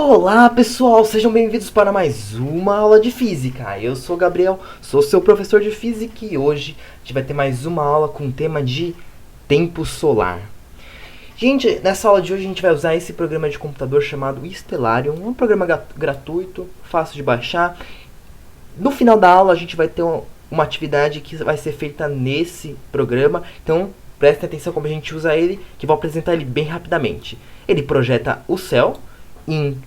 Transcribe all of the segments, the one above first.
Olá pessoal, sejam bem-vindos para mais uma aula de física. Eu sou o Gabriel, sou seu professor de física e hoje a gente vai ter mais uma aula com o tema de tempo solar. Gente, nessa aula de hoje a gente vai usar esse programa de computador chamado Stellarium, um programa gratuito, fácil de baixar. No final da aula a gente vai ter uma atividade que vai ser feita nesse programa, então prestem atenção como a gente usa ele, que vou apresentar ele bem rapidamente. Ele projeta o céu em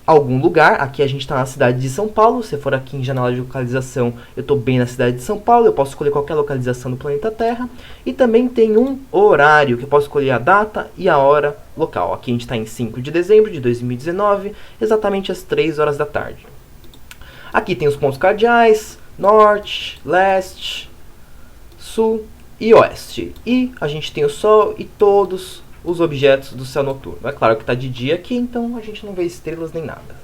algum lugar. Aqui a gente está na cidade de São Paulo. Se for aqui em janela de localização, eu estou bem na cidade de São Paulo. Eu posso escolher qualquer localização do planeta Terra. E também tem um horário, que eu posso escolher a data e a hora local. Aqui a gente está em 5 de dezembro de 2019, exatamente às 3 horas da tarde. Aqui tem os pontos cardeais, norte, leste, sul e oeste. E a gente tem o Sol e todos os objetos do céu noturno. É claro que está de dia aqui, então a gente não vê estrelas nem nada.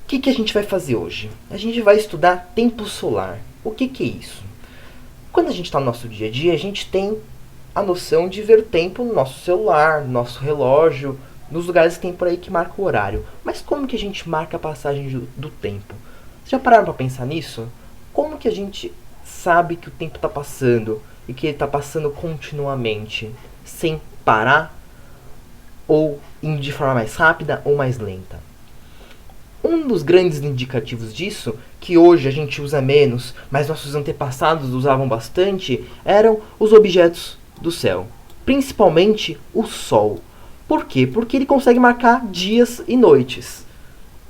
O que a gente vai fazer hoje? A gente vai estudar tempo solar. O que é isso? Quando a gente está no nosso dia a dia, a gente tem a noção de ver o tempo no nosso celular, no nosso relógio, nos lugares que tem por aí que marca o horário. Mas como que a gente marca a passagem do tempo? Vocês já pararam para pensar nisso? Como que a gente sabe que o tempo está passando e que ele está passando continuamente, sem parar, ou indo de forma mais rápida ou mais lenta? Um dos grandes indicativos disso, que hoje a gente usa menos, mas nossos antepassados usavam bastante, eram os objetos do céu, principalmente o Sol. Por quê? Porque ele consegue marcar dias e noites,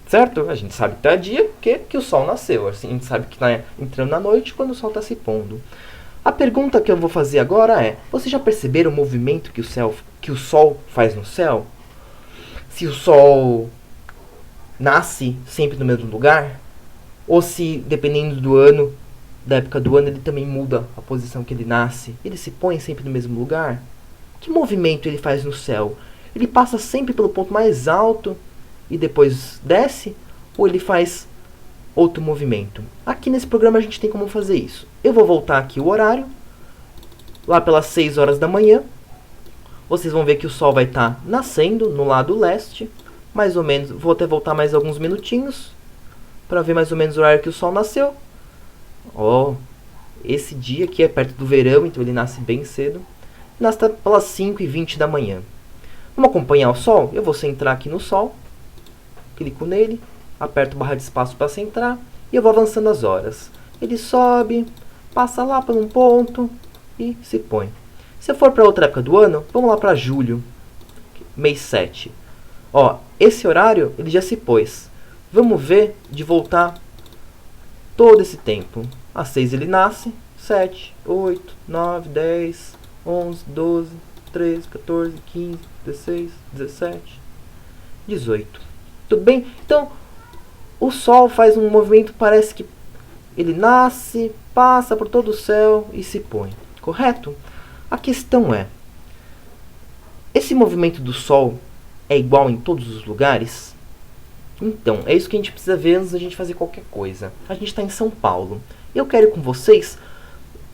certo? A gente sabe que está dia que o Sol nasceu, assim, a gente sabe que está entrando na noite quando o Sol está se pondo. A pergunta que eu vou fazer agora é: vocês já perceberam o movimento que o Sol faz no céu? Se o Sol nasce sempre no mesmo lugar? Ou se, dependendo do ano, da época do ano, ele também muda a posição que ele nasce? Ele se põe sempre no mesmo lugar? Que movimento ele faz no céu? Ele passa sempre pelo ponto mais alto e depois desce? Ou ele faz outro movimento? Aqui nesse programa a gente tem como fazer isso. Eu vou voltar aqui o horário, lá pelas 6 horas da manhã. Vocês vão ver que o Sol vai estar nascendo no lado leste, mais ou menos. Vou até voltar mais alguns minutinhos para ver mais ou menos o horário que o Sol nasceu. Esse dia aqui é perto do verão, então ele nasce bem cedo. Nasce pelas 5h20 da manhã. Vamos acompanhar o Sol? Eu vou centrar aqui no Sol, clico nele, aperto barra de espaço para centrar e eu vou avançando as horas. Ele sobe, passa lá por um ponto e se põe. Se eu for para outra época do ano, vamos lá para julho, mês 7. Esse horário ele já se pôs. Vamos ver de voltar todo esse tempo. Às 6 ele nasce, 7, 8, 9, 10, 11, 12, 13, 14, 15, 16, 17, 18. Tudo bem? Então, o Sol faz um movimento, parece que ele nasce, passa por todo o céu e se põe. Correto? A questão é: esse movimento do Sol é igual em todos os lugares? Então, é isso que a gente precisa ver antes da gente fazer qualquer coisa. A gente está em São Paulo. Eu quero ir com vocês.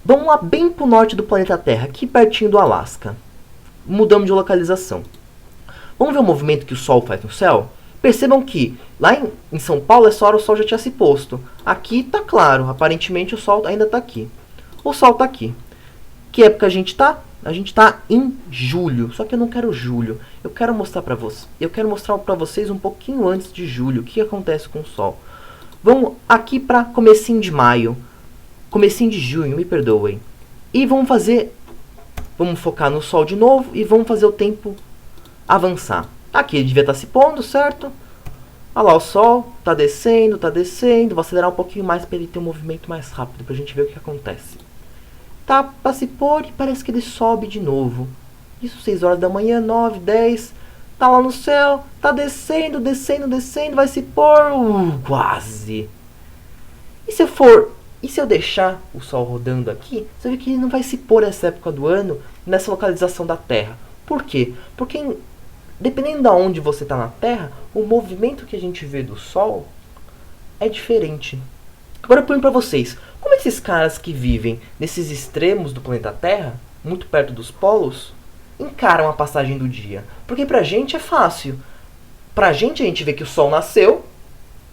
Vamos lá bem para o norte do planeta Terra, aqui pertinho do Alasca. Mudamos de localização. Vamos ver o movimento que o Sol faz no céu? Percebam que lá em São Paulo, essa hora o Sol já tinha se posto. Aqui está claro, aparentemente o Sol ainda está aqui. O Sol está aqui. Que época a gente está? A gente está em julho. Só que eu não quero julho. Eu quero mostrar para vocês. Eu quero mostrar para vocês um pouquinho antes de julho o que acontece com o Sol. Vamos aqui para comecinho de maio, comecinho de junho, me perdoem. E vamos focar no Sol de novo e vamos fazer o tempo avançar. Aqui ele devia estar se pondo, certo? Olha lá, o Sol está descendo, está descendo. Vou acelerar um pouquinho mais para ele ter um movimento mais rápido, para a gente ver o que acontece. Tá para se pôr e parece que ele sobe de novo. Isso 6 horas da manhã, 9, 10. Tá lá no céu, tá descendo, descendo, descendo, vai se pôr. Quase. E se eu deixar o Sol rodando aqui, você vê que ele não vai se pôr nessa época do ano, nessa localização da Terra. Por quê? Porque dependendo de onde você está na Terra, o movimento que a gente vê do Sol é diferente. Agora eu pergunto para vocês, como esses caras que vivem nesses extremos do planeta Terra, muito perto dos polos, encaram a passagem do dia? Porque pra gente é fácil. Pra gente, a gente vê que o sol nasceu,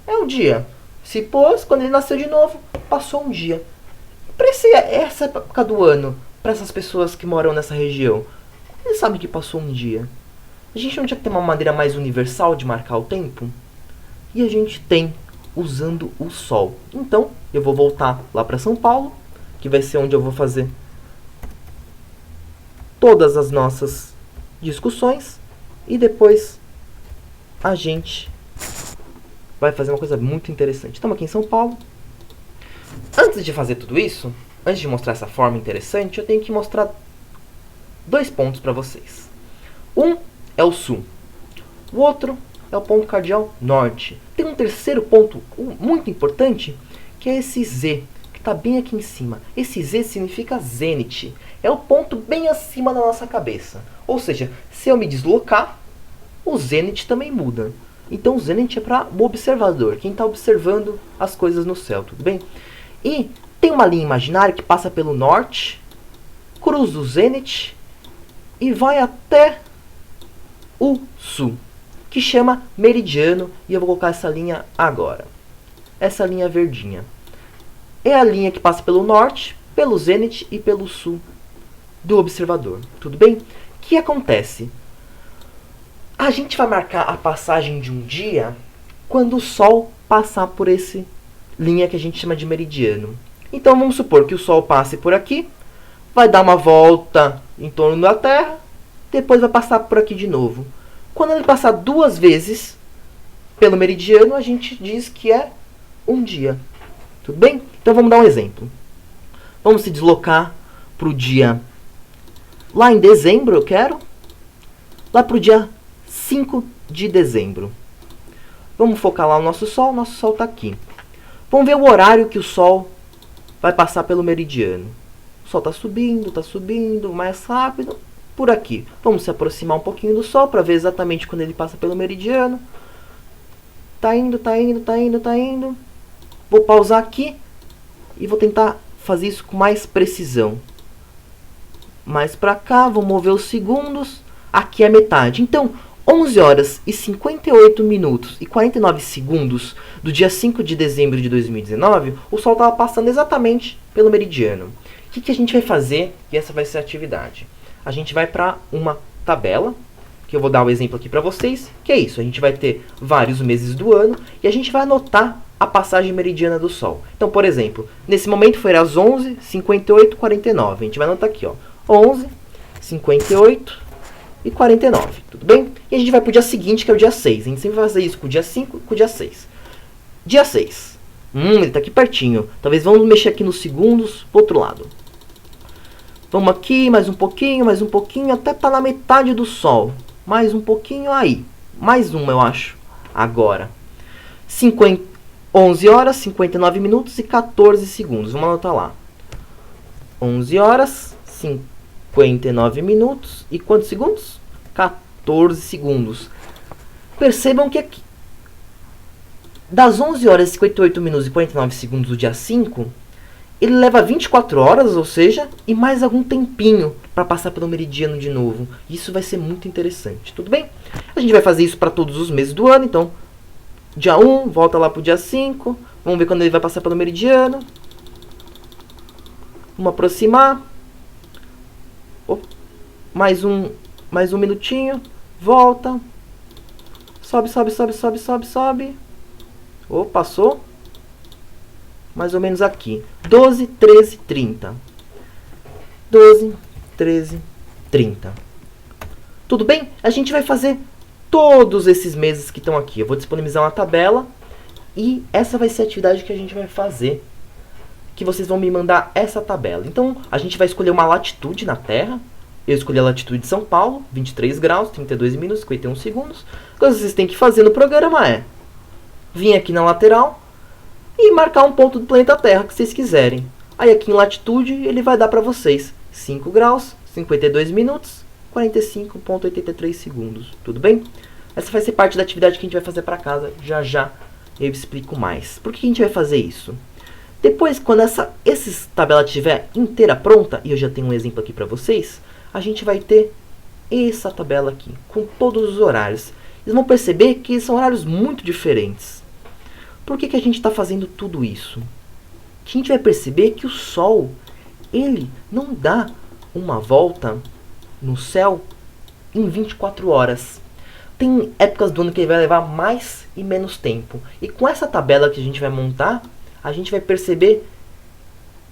é um dia. Se pôs, quando ele nasceu de novo, passou um dia. Pra essa época do ano, para essas pessoas que moram nessa região, eles sabem que passou um dia. A gente não tinha que ter uma maneira mais universal de marcar o tempo? E a gente tem, usando o sol. Então, eu vou voltar lá para São Paulo, que vai ser onde eu vou fazer todas as nossas discussões. E depois a gente vai fazer uma coisa muito interessante. Estamos aqui em São Paulo. Antes de fazer tudo isso, antes de mostrar essa forma interessante, eu tenho que mostrar 2 pontos para vocês. Um é o sul. O outro é o ponto cardeal norte. Tem um terceiro ponto muito importante, que é esse Z, que está bem aqui em cima. Esse Z significa zênite. É o ponto bem acima da nossa cabeça. Ou seja, se eu me deslocar, o zênite também muda. Então o zênite é para o observador, quem está observando as coisas no céu, tudo bem? E tem uma linha imaginária que passa pelo norte, cruza o zênite e vai até o sul, que chama meridiano, e eu vou colocar essa linha agora. Essa linha verdinha. É a linha que passa pelo norte, pelo zênite e pelo sul do observador, tudo bem? O que acontece? A gente vai marcar a passagem de um dia quando o Sol passar por essa linha que a gente chama de meridiano. Então vamos supor que o Sol passe por aqui, vai dar uma volta em torno da Terra, depois vai passar por aqui de novo. Quando ele passar 2 vezes pelo meridiano, a gente diz que é um dia. Tudo bem? Então vamos dar um exemplo. Vamos se deslocar para o dia... Lá em dezembro eu quero. Lá para o dia 5 de dezembro. Vamos focar lá o nosso Sol está aqui. Vamos ver o horário que o Sol vai passar pelo meridiano. O Sol está subindo, mais rápido, por aqui. Vamos se aproximar um pouquinho do Sol para ver exatamente quando ele passa pelo meridiano. Tá indo. Vou pausar aqui e vou tentar fazer isso com mais precisão. Mais para cá, vou mover os segundos. Aqui é metade. Então, 11 horas e 58 minutos e 49 segundos do dia 5 de dezembro de 2019, o Sol estava passando exatamente pelo meridiano. O que a gente vai fazer? E essa vai ser a atividade. A gente vai para uma tabela, que eu vou dar um exemplo aqui para vocês, que é isso. A gente vai ter vários meses do ano e a gente vai anotar a passagem meridiana do Sol. Então, por exemplo, nesse momento foi às 11, 58, 49. A gente vai anotar aqui, ó, 11, 58 e 49, tudo bem? E a gente vai para o dia seguinte, que é o dia 6. A gente sempre vai fazer isso com o dia 5 e com o dia 6. Dia 6. Ele está aqui pertinho. Talvez vamos mexer aqui nos segundos pro outro lado. Vamos aqui, mais um pouquinho, até estar na metade do Sol. Mais um pouquinho aí. Mais uma, eu acho. Agora. 11 horas, 59 minutos e 14 segundos. Vamos anotar lá. 11 horas, 59 minutos e quantos segundos? 14 segundos. Percebam que aqui, das 11 horas e 58 minutos e 49 segundos do dia 5, ele leva 24 horas, ou seja, e mais algum tempinho para passar pelo meridiano de novo. Isso vai ser muito interessante, tudo bem? A gente vai fazer isso para todos os meses do ano, então, dia 1, volta lá para o dia 5, vamos ver quando ele vai passar pelo meridiano. Vamos aproximar. Mais um minutinho. Volta. Sobe. Passou. Mais ou menos aqui. 12, 13, 30. 12, 13, 30. Tudo bem? A gente vai fazer todos esses meses que estão aqui. Eu vou disponibilizar uma tabela. E essa vai ser a atividade que a gente vai fazer. Que vocês vão me mandar essa tabela. Então, a gente vai escolher uma latitude na Terra. Eu escolhi a latitude de São Paulo, 23 graus, 32 minutos, 51 segundos. O que vocês têm que fazer no programa é vir aqui na lateral e marcar um ponto do planeta Terra que vocês quiserem. Aí aqui em latitude ele vai dar para vocês 5 graus, 52 minutos, 45,83 segundos. Tudo bem? Essa vai ser parte da atividade que a gente vai fazer para casa. Já eu explico mais. Por que a gente vai fazer isso? Depois, quando essa tabela estiver inteira pronta, e eu já tenho um exemplo aqui para vocês, a gente vai ter essa tabela aqui, com todos os horários. vocês vão perceber que são horários muito diferentes. Por que a gente está fazendo tudo isso? A gente vai perceber que o Sol, ele não dá uma volta no céu em 24 horas. Tem épocas do ano que ele vai levar mais e menos tempo. E com essa tabela que a gente vai montar, a gente vai perceber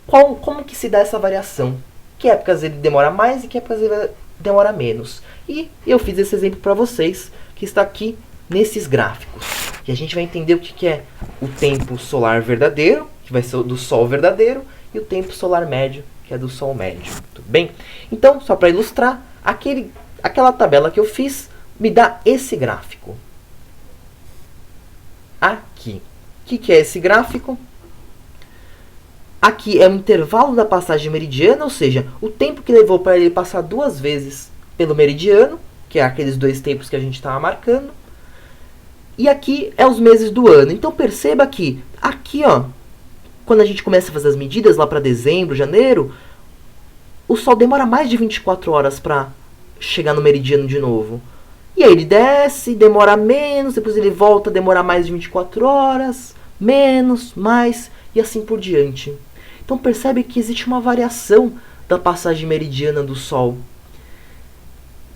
como que se dá essa variação. Que épocas ele demora mais e que épocas ele demora menos. E eu fiz esse exemplo para vocês, que está aqui nesses gráficos. E a gente vai entender o que é o tempo solar verdadeiro, que vai ser do Sol verdadeiro, e o tempo solar médio, que é do Sol médio. Tudo bem? Então, só para ilustrar, aquela tabela que eu fiz me dá esse gráfico. Aqui. O que é esse gráfico? Aqui é o intervalo da passagem meridiana, ou seja, o tempo que levou para ele passar 2 vezes pelo meridiano, que é aqueles 2 tempos que a gente estava marcando. E aqui é os meses do ano. Então perceba que aqui, ó, quando a gente começa a fazer as medidas lá para dezembro, janeiro, o Sol demora mais de 24 horas para chegar no meridiano de novo. E aí ele desce, demora menos, depois ele volta a demorar mais de 24 horas, menos, mais, e assim por diante. Então percebe que existe uma variação da passagem meridiana do Sol.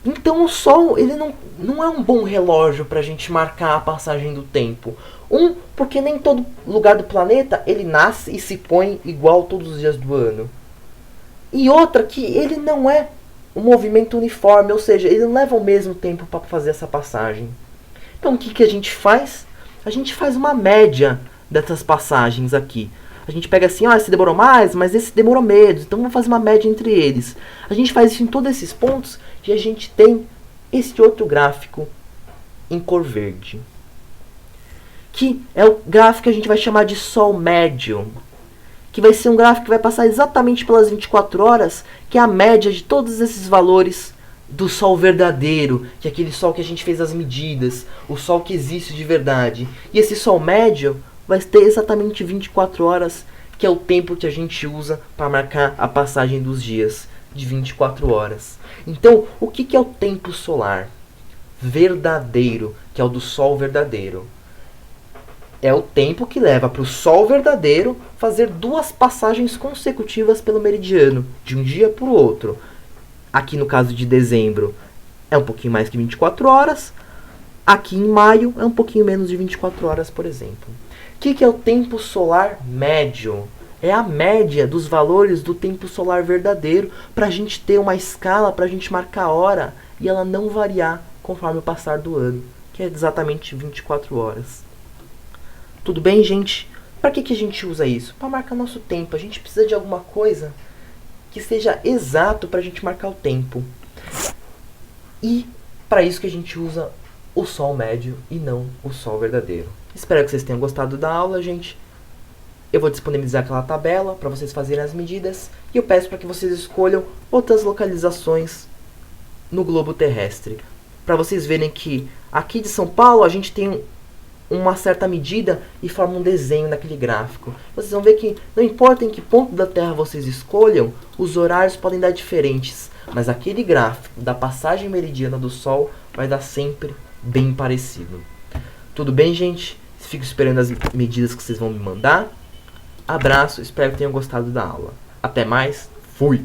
Então o Sol ele não é um bom relógio para a gente marcar a passagem do tempo. Porque nem todo lugar do planeta ele nasce e se põe igual todos os dias do ano. E outra, que ele não é um movimento uniforme, ou seja, ele não leva o mesmo tempo para fazer essa passagem. Então o que a gente faz? A gente faz uma média dessas passagens aqui. A gente pega assim, esse demorou mais, mas esse demorou menos. Então vamos fazer uma média entre eles. A gente faz isso em todos esses pontos e a gente tem esse outro gráfico em cor verde. Que é o gráfico que a gente vai chamar de Sol médio. Que vai ser um gráfico que vai passar exatamente pelas 24 horas, que é a média de todos esses valores do Sol verdadeiro, que é aquele Sol que a gente fez as medidas, o Sol que existe de verdade. E esse Sol médio vai ter exatamente 24 horas, que é o tempo que a gente usa para marcar a passagem dos dias, de 24 horas. Então, o que é o tempo solar verdadeiro, que é o do Sol verdadeiro? É o tempo que leva para o Sol verdadeiro fazer 2 passagens consecutivas pelo meridiano, de um dia para o outro. Aqui no caso de dezembro é um pouquinho mais que 24 horas. Aqui em maio é um pouquinho menos de 24 horas, por exemplo. O que é o tempo solar médio? É a média dos valores do tempo solar verdadeiro para a gente ter uma escala, para a gente marcar a hora e ela não variar conforme o passar do ano, que é exatamente 24 horas. Tudo bem, gente? Para que a gente usa isso? Para marcar nosso tempo. A gente precisa de alguma coisa que seja exato para a gente marcar o tempo. E para isso que a gente usa o Sol médio e não o Sol verdadeiro. Espero que vocês tenham gostado da aula, gente. Eu vou disponibilizar aquela tabela para vocês fazerem as medidas. E eu peço para que vocês escolham outras localizações no globo terrestre. Para vocês verem que aqui de São Paulo a gente tem uma certa medida e forma um desenho naquele gráfico. Vocês vão ver que não importa em que ponto da Terra vocês escolham, os horários podem dar diferentes. Mas aquele gráfico da passagem meridiana do Sol vai dar sempre bem parecido. Tudo bem, gente? Fico esperando as medidas que vocês vão me mandar. Abraço, espero que tenham gostado da aula. Até mais, fui!